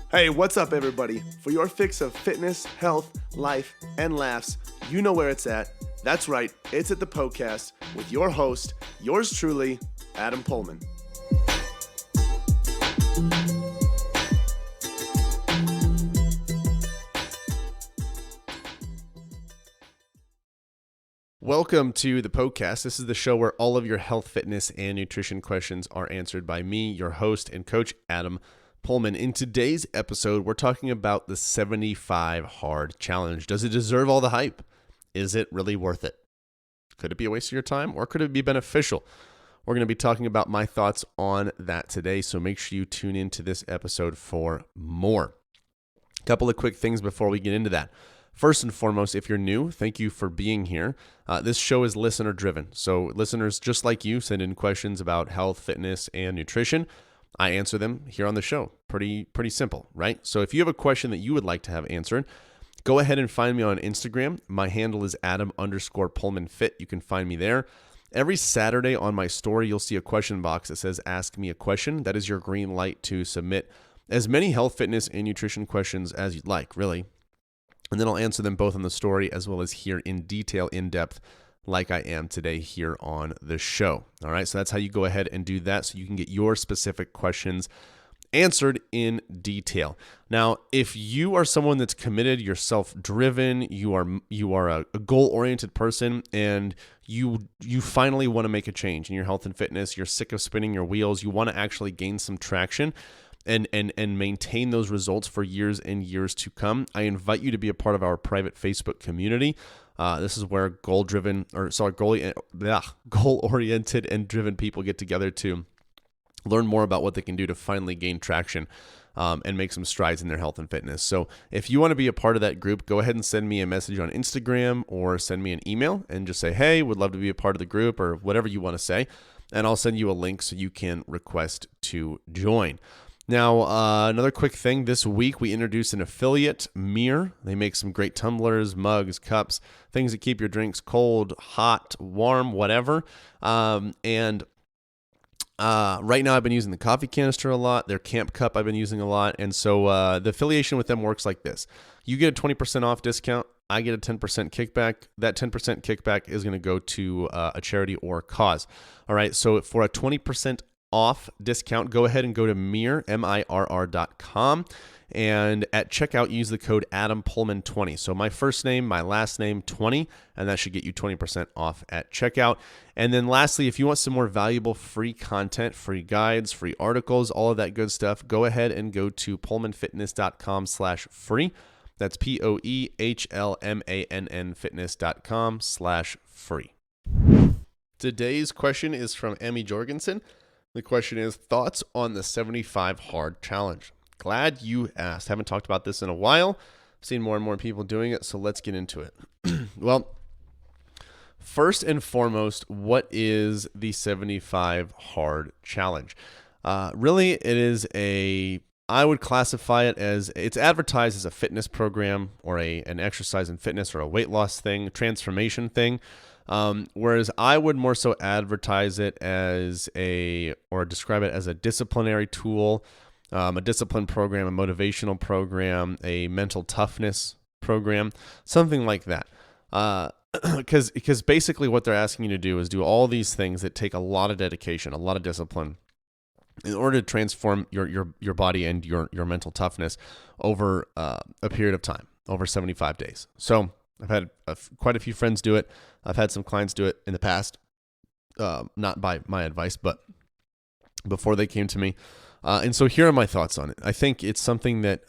Hey, what's up, everybody? For your fix of fitness, health, life, and laughs, you know where it's at. That's right, it's at the Poecast with your host, yours truly, Adam Pullman. Welcome to the Poecast. This is the show where all of your health, fitness, and nutrition questions are answered by me, your host and coach, Adam Pullman. In today's episode, we're talking about the 75 Hard Challenge. Does it deserve all the hype? Is it really worth it? Could it be a waste of your time, or could it be beneficial? We're going to be talking about my thoughts on that today, so make sure you tune into this episode for more. A couple of quick things before we get into that. First and foremost, if you're new, thank you for being here. This show is listener driven. So listeners just like you send in questions about health, fitness, and nutrition. I answer them here on the show. Pretty simple, right? So if you have a question that you would like to have answered, go ahead and find me on Instagram. My handle is Adam_PullmanFit. You can find me there. Every Saturday on my story, you'll see a question box that says ask me a question. That is your green light to submit as many health, fitness, and nutrition questions as you'd like, really. And then I'll answer them both on the story as well as here in detail, in depth, like I am today here on the show. All right, so that's how you go ahead and do that so you can get your specific questions answered in detail. Now, if you are someone that's committed, you're self-driven, you are a goal-oriented person, and you finally want to make a change in your health and fitness, you're sick of spinning your wheels, you want to actually gain some traction, and maintain those results for years and years to come, I invite you to be a part of our private Facebook community. This is where goal-oriented and driven people get together to learn more about what they can do to finally gain traction and make some strides in their health and fitness. So if you want to be a part of that group, go ahead and send me a message on Instagram or send me an email and just say, hey, would love to be a part of the group, or whatever you want to say, and I'll send you a link so you can request to join. Now, another quick thing. This week, we introduced an affiliate, Mir. They make some great tumblers, mugs, cups, things that keep your drinks cold, hot, warm, whatever. Right now, I've been using the coffee canister a lot. Their camp cup I've been using a lot. And so the affiliation with them works like this. You get a 20% off discount. I get a 10% kickback. That 10% kickback is going to go to a charity or a cause. All right, so for a 20% off discount, go ahead and go to mirr.com, and at checkout use the code AdamPullman20. So my first name, my last name, 20, and that should get you 20% off at checkout. And then lastly, if you want some more valuable free content, free guides, free articles, all of that good stuff, go ahead and go to pullmanfitness.com/free. That's POEHLMANN fitness.com/free. Today's question is from Emmy Jorgensen. The question is, thoughts on the 75 Hard Challenge? Glad you asked. Haven't talked about this in a while. I've seen more and more people doing it, so let's get into it. Well, first and foremost, what is the 75 Hard Challenge? Really, it is I would classify it as, it's advertised as a fitness program or an exercise and fitness or a weight loss thing, transformation thing. Whereas I would more so advertise it as or describe it as a disciplinary tool, a discipline program, a motivational program, a mental toughness program, something like that. Because basically what they're asking you to do is do all these things that take a lot of dedication, a lot of discipline, in order to transform your body and your mental toughness over a period of time, over 75 days. So I've had quite a few friends do it. I've had some clients do it in the past, not by my advice, but before they came to me. And so here are my thoughts on it. I think it's something that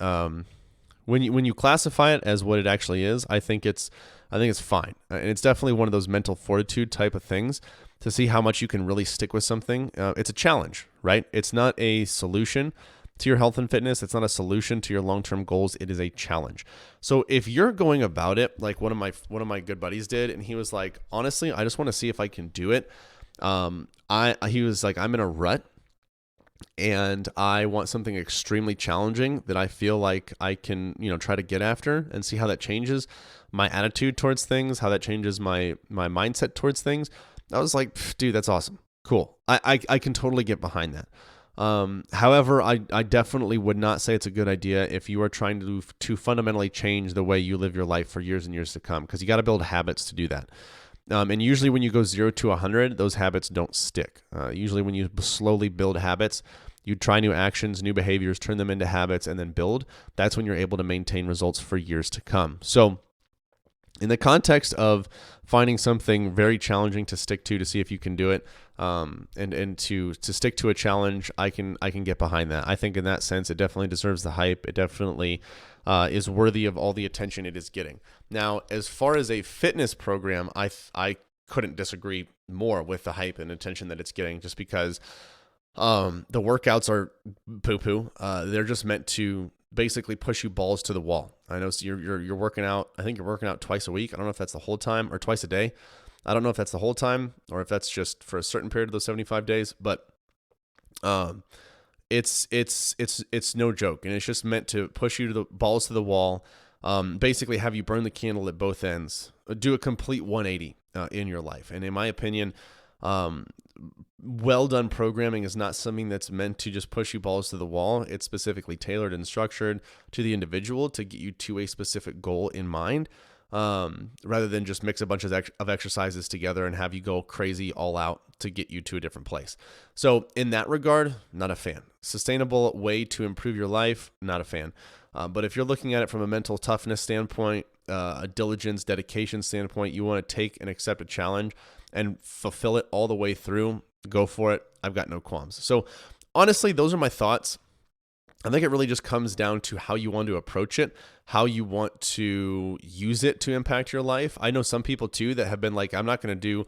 when you classify it as what it actually is, I think it's fine. And it's definitely one of those mental fortitude type of things to see how much you can really stick with something. It's a challenge, right? It's not a solution to your health and fitness. It's not a solution to your long-term goals. It is a challenge. So if you're going about it like one of my good buddies did, and he was like, honestly, I just want to see if I can do it. He was like, I'm in a rut and I want something extremely challenging that I feel like I can, try to get after and see how that changes my attitude towards things, how that changes my mindset towards things. I was like, dude, that's awesome. Cool. I can totally get behind that. However, I definitely would not say it's a good idea if you are trying to fundamentally change the way you live your life for years and years to come, because you got to build habits to do that. And usually when you go 0 to 100, those habits don't stick. Usually when you slowly build habits, you try new actions, new behaviors, turn them into habits, and then build. That's when you're able to maintain results for years to come. So in the context of finding something very challenging to stick to see if you can do it, and to stick to a challenge, I can get behind that. I think in that sense, it definitely deserves the hype. It definitely is worthy of all the attention it is getting. Now, as far as a fitness program, I couldn't disagree more with the hype and attention that it's getting, just because the workouts are poo-poo. They're just meant to basically push you balls to the wall. I know you're working out. I think you're working out twice a week. I don't know if that's the whole time, or twice a day. I don't know if that's the whole time or if that's just for a certain period of those 75 days, but it's no joke, and it's just meant to push you to the balls to the wall. Basically have you burn the candle at both ends, do a complete 180 in your life. And in my opinion, well done programming is not something that's meant to just push you balls to the wall. It's specifically tailored and structured to the individual to get you to a specific goal in mind, rather than just mix a bunch of exercises together and have you go crazy all out to get you to a different place. So in that regard, not a fan. Sustainable way to improve your life, not a fan. But if you're looking at it from a mental toughness standpoint, a diligence, dedication standpoint, you want to take and accept a challenge and fulfill it all the way through, go for it. I've got no qualms. So honestly, those are my thoughts. I think it really just comes down to how you want to approach it, how you want to use it to impact your life. I know some people too that have been like, I'm not going to do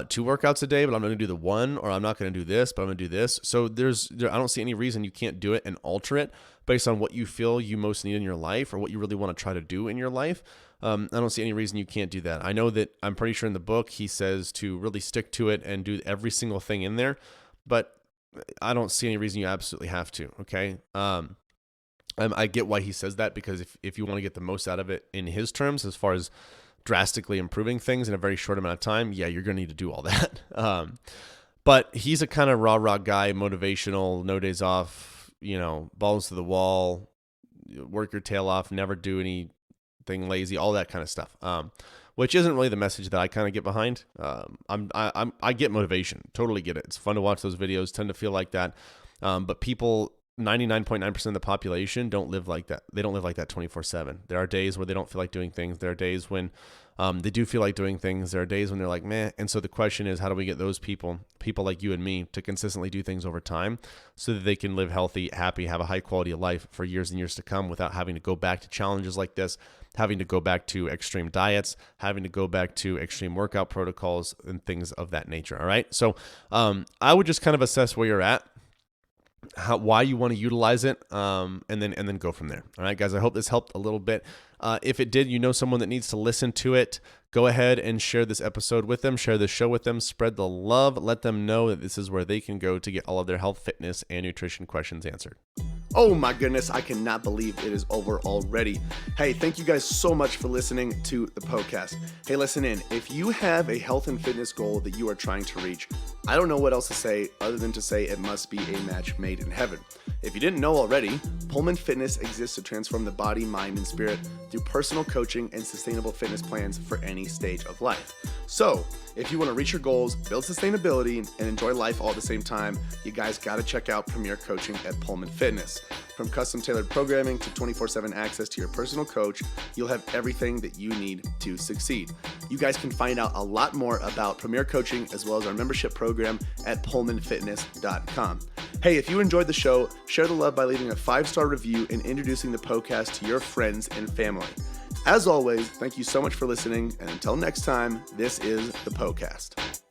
2 workouts a day, but I'm going to do the 1, or I'm not going to do this, but I'm going to do this. So I don't see any reason you can't do it and alter it based on what you feel you most need in your life, or what you really want to try to do in your life. I don't see any reason you can't do that. I know that I'm pretty sure in the book he says to really stick to it and do every single thing in there, but I don't see any reason you absolutely have to. Okay. I get why he says that, because if you want to get the most out of it in his terms, as far as drastically improving things in a very short amount of time, yeah, you're going to need to do all that. But he's a kind of rah guy, motivational, no days off, balls to the wall, work your tail off, never do anything lazy, all that kind of stuff. Which isn't really the message that I kind of get behind. I get motivation, totally get it. It's fun to watch those videos, tend to feel like that. But people, 99.9% of the population don't live like that. They don't live like that 24/7. There are days where they don't feel like doing things. There are days when they do feel like doing things. There are days when they're like, meh. And so the question is, how do we get those people like you and me, to consistently do things over time so that they can live healthy, happy, have a high quality of life for years and years to come, without having to go back to challenges like this, having to go back to extreme diets, having to go back to extreme workout protocols and things of that nature. All right. So I would just kind of assess where you're at, why you want to utilize it, and then go from there. All right, guys, I hope this helped a little bit. If it did, someone that needs to listen to it, go ahead and share this episode with them, share this show with them, spread the love, let them know that this is where they can go to get all of their health, fitness, and nutrition questions answered. Oh my goodness, I cannot believe it is over already. Hey, thank you guys so much for listening to the Poecast. Hey, listen in. If you have a health and fitness goal that you are trying to reach, I don't know what else to say other than to say it must be a match made in heaven. If you didn't know already, Pullman Fitness exists to transform the body, mind, and spirit through personal coaching and sustainable fitness plans for any stage of life. So, if you want to reach your goals, build sustainability, and enjoy life all at the same time, you guys got to check out Premier Coaching at Pullman Fitness. From custom tailored programming to 24/7 access to your personal coach, you'll have everything that you need to succeed. You guys can find out a lot more about Premier Coaching as well as our membership program at pullmanfitness.com. Hey, if you enjoyed the show, share the love by leaving a 5-star review and introducing the Poecast to your friends and family. As always, thank you so much for listening, and until next time, this is the Poecast.